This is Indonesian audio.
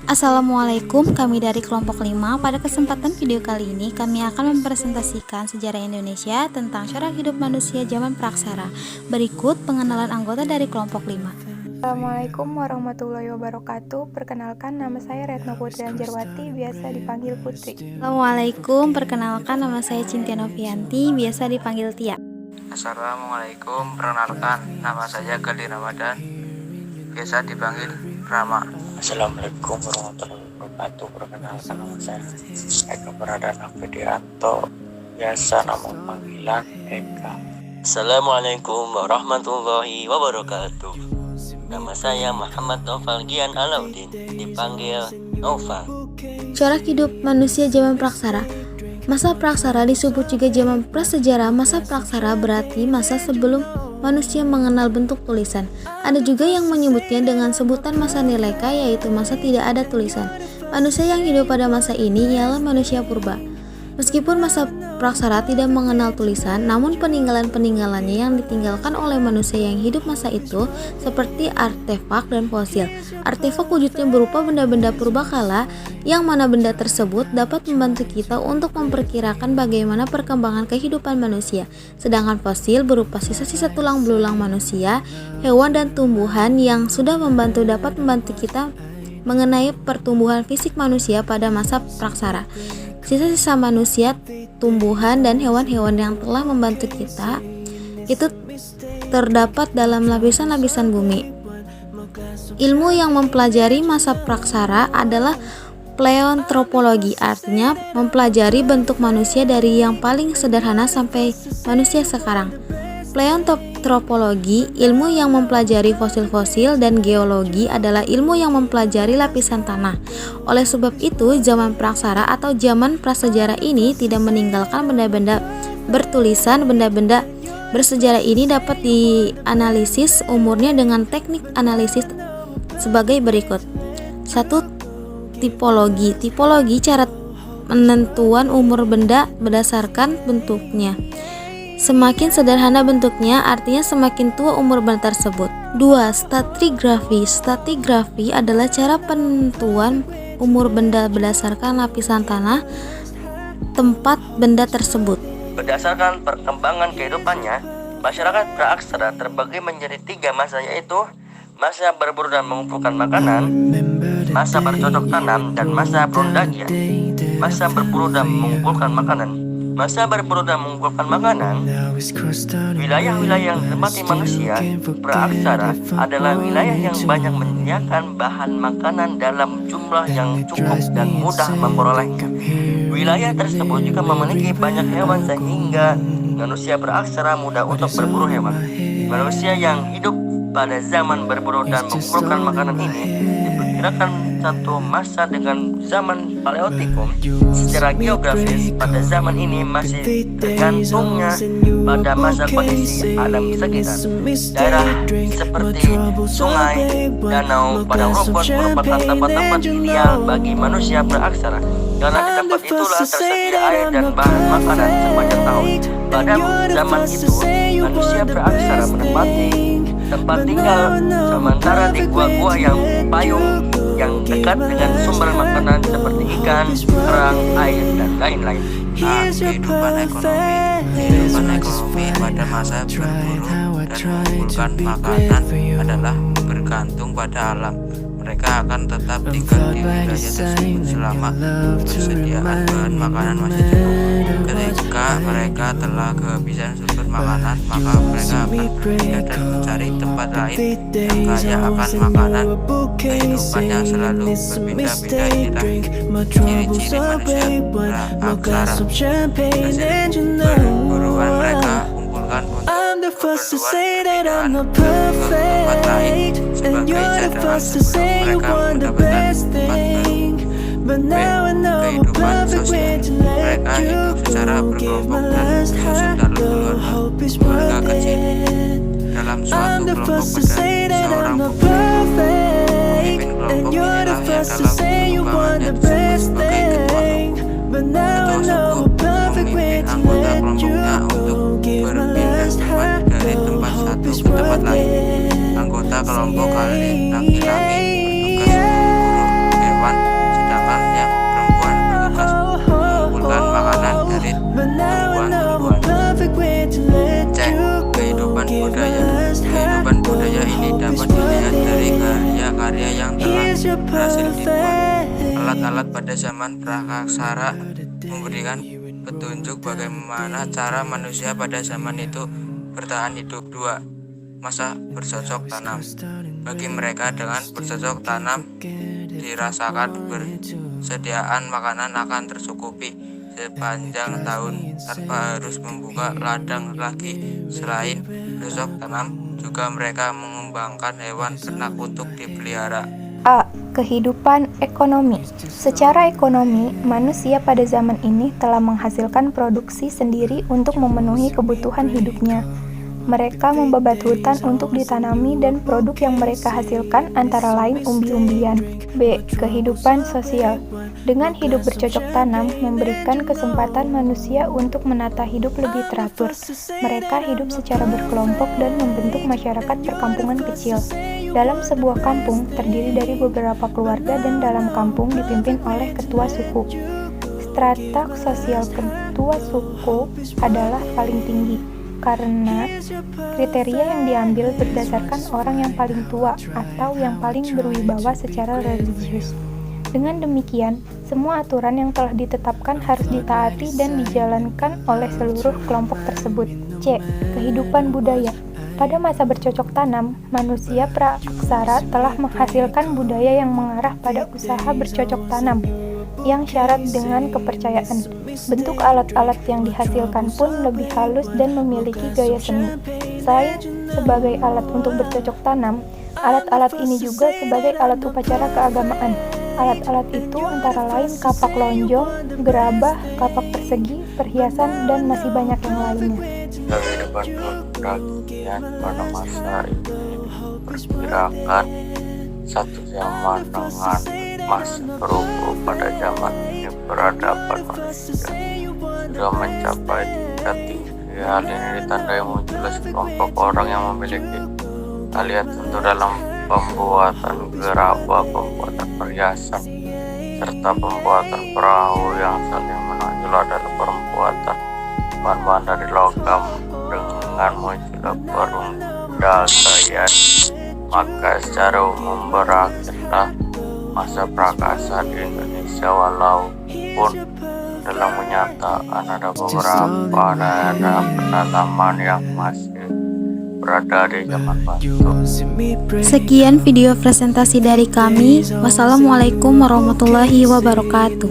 Assalamualaikum, kami dari kelompok 5. Pada kesempatan video kali ini kami akan mempresentasikan sejarah Indonesia tentang corak hidup manusia zaman praksara. Berikut pengenalan anggota dari kelompok 5. Assalamualaikum warahmatullahi wabarakatuh. Perkenalkan, nama saya Retno Putri Anjarwati, biasa dipanggil Putri. Assalamualaikum, perkenalkan nama saya Cintia Novianti, biasa dipanggil Tia. Assalamualaikum, perkenalkan nama saya Gali Ramadan, biasa dipanggil Rama. Assalamualaikum warahmatullahi wabarakatuh. Perkenalkan nama saya Eka Pradana Fedianto, biasa nama panggilan Eka. Assalamualaikum warahmatullahi wabarakatuh. Nama saya Muhammad Noval Gian Alauddin, dipanggil Noval. Corak hidup manusia zaman praksara. Masa praksara disebut juga zaman prasejarah. Masa praksara berarti masa sebelum manusia mengenal bentuk tulisan. Ada juga yang menyebutnya dengan sebutan masa Nileka, yaitu masa tidak ada tulisan. Manusia yang hidup pada masa ini ialah manusia purba. Meskipun masa praksara tidak mengenal tulisan, namun peninggalan-peninggalannya yang ditinggalkan oleh manusia yang hidup masa itu seperti artefak dan fosil. Artefak wujudnya berupa benda-benda purbakala, yang mana benda tersebut dapat membantu kita untuk memperkirakan bagaimana perkembangan kehidupan manusia. Sedangkan fosil berupa sisa-sisa tulang belulang manusia, hewan dan tumbuhan yang sudah dapat membantu kita mengenai pertumbuhan fisik manusia pada masa praksara. Sisa-sisa manusia, tumbuhan, dan hewan-hewan yang telah membantu kita itu terdapat dalam lapisan-lapisan bumi. Ilmu yang mempelajari masa praksara adalah paleontropologi, artinya mempelajari bentuk manusia dari yang paling sederhana sampai manusia sekarang. Paleontropologi, ilmu yang mempelajari fosil-fosil, dan geologi adalah ilmu yang mempelajari lapisan tanah. Oleh sebab itu, zaman praksara atau zaman prasejarah ini tidak meninggalkan benda-benda bertulisan. Benda-benda bersejarah ini dapat dianalisis umurnya dengan teknik analisis sebagai berikut. 1. Tipologi. Tipologi, cara penentuan umur benda berdasarkan bentuknya. Semakin sederhana bentuknya, artinya semakin tua umur benda tersebut. 2. Stratigrafi. Stratigrafi adalah cara penentuan umur benda berdasarkan lapisan tanah tempat benda tersebut. Berdasarkan perkembangan kehidupannya, masyarakat praaksara terbagi menjadi 3 masa, yaitu masa berburu dan mengumpulkan makanan, masa bercocok tanam, dan masa perundagian. Masa berburu dan mengumpulkan makanan. Masa berburu dan mengumpulkan makanan, wilayah-wilayah yang ditempati manusia praaksara adalah wilayah yang banyak menyediakan bahan makanan dalam jumlah yang cukup dan mudah memperolehnya. Wilayah tersebut juga memiliki banyak hewan sehingga manusia praaksara mudah untuk berburu hewan. Manusia yang hidup pada zaman berburu dan mengumpulkan makanan ini diperkirakan satu masa dengan zaman Paleotikum. Secara geografis, pada zaman ini masih tergantungnya pada masa kondisi alam sekitar. Daerah seperti sungai, danau, padang rumput merupakan tempat-tempat ideal bagi manusia praaksara, karena di tempat itulah tersedia air dan bahan makanan sepanjang tahun. Pada zaman itu, manusia praaksara menempati tempat tinggal sementara di gua-gua yang payung yang dekat dengan sumber makanan seperti ikan, kerang, air, dan lain-lain. Kehidupan ekonomi pada masa berburu dan mengumpulkan makanan adalah bergantung pada alam. Mereka akan tetap tinggal di wilayah tersebut selama persediaan bahan makanan masih cukup. Ketika mereka telah kehabisan sumber makanan, maka mereka akan pindah dan mencari tempat lain yang kaya akan makanan. Kehidupan yang selalu berpindah-pindah inilah ciri-ciri manusia praaksara. Hasil perburuan mereka kumpulkan untuk keperluan tempat lain sebagai cadangan sebelum mereka mendapatkan tempat baru. Kehidupan sosial mereka hidup secara berkelompok dan menyusun dalam keluarga kecil. Dalam suatu kelompok ada seorang pemimpin kelompok inilah yang dalam perkembangannya disebut sebagai ketua suku. Ketua suku memimpin anggota kelompoknya untuk berpindah tempat dari tempat satu ke tempat lain. Anggota serta kelompok laki-laki bertugas memburu hewan, sedangkan yang perempuan bertugas mengumpulkan makanan dari tumbuhan-tumbuhan. Cek kehidupan budaya. Kehidupan budaya ini dapat dilihat dari karya-karya yang telah berhasil dibuat. Alat-alat pada zaman praksara memberikan petunjuk bagaimana cara manusia pada zaman itu bertahan hidup. 2. Masa bercocok tanam. Bagi mereka dengan bercocok tanam dirasakan persediaan makanan akan tercukupi sepanjang tahun tanpa harus membuka ladang lagi. Selain bercocok tanam, juga mereka mengembangkan hewan ternak untuk dipelihara. A. Kehidupan ekonomi. Secara ekonomi, manusia pada zaman ini telah menghasilkan produksi sendiri untuk memenuhi kebutuhan hidupnya. Mereka membabat hutan untuk ditanami dan produk yang mereka hasilkan antara lain umbi-umbian. B. Kehidupan sosial. Dengan hidup bercocok tanam, memberikan kesempatan manusia untuk menata hidup lebih teratur. Mereka hidup secara berkelompok dan membentuk masyarakat perkampungan kecil. Dalam sebuah kampung, terdiri dari beberapa keluarga dan dalam kampung dipimpin oleh ketua suku. Strata sosial ketua suku adalah paling tinggi, karena kriteria yang diambil berdasarkan orang yang paling tua atau yang paling berwibawa secara religius. Dengan demikian, semua aturan yang telah ditetapkan harus ditaati dan dijalankan oleh seluruh kelompok tersebut. C. Kehidupan budaya. Pada masa bercocok tanam, manusia praaksara telah menghasilkan budaya yang mengarah pada usaha bercocok tanam, yang syarat dengan kepercayaan. Bentuk alat-alat yang dihasilkan pun lebih halus dan memiliki gaya seni. Selain sebagai alat untuk bercocok tanam, alat-alat ini juga sebagai alat upacara keagamaan. Alat-alat itu antara lain kapak lonjong, gerabah, kapak persegi, perhiasan, dan masih banyak yang lainnya. Kehidupan kerakyatan pada masa ini diperkirakan satu zaman dengan masa perunggu. Pada zaman ini peradaban manusia sudah mencapai tingkat tinggi. Hal ini ditandai munculnya sekelompok orang yang memiliki keahlian tentu dalam pembuatan gerabah, pembuatan perhiasan, serta pembuatan perahu. Yang saling menonjol adalah pembuatan bahan-bahan dari logam. Dengan munculnya perundalaian, maka secara umum berakhirlah masa prakasa di Indonesia. Walaupun dalam kenyataan ada beberapa daerah pedalaman yang masih berada di zaman batu. Sekian video presentasi dari kami. Wassalamualaikum warahmatullahi wabarakatuh.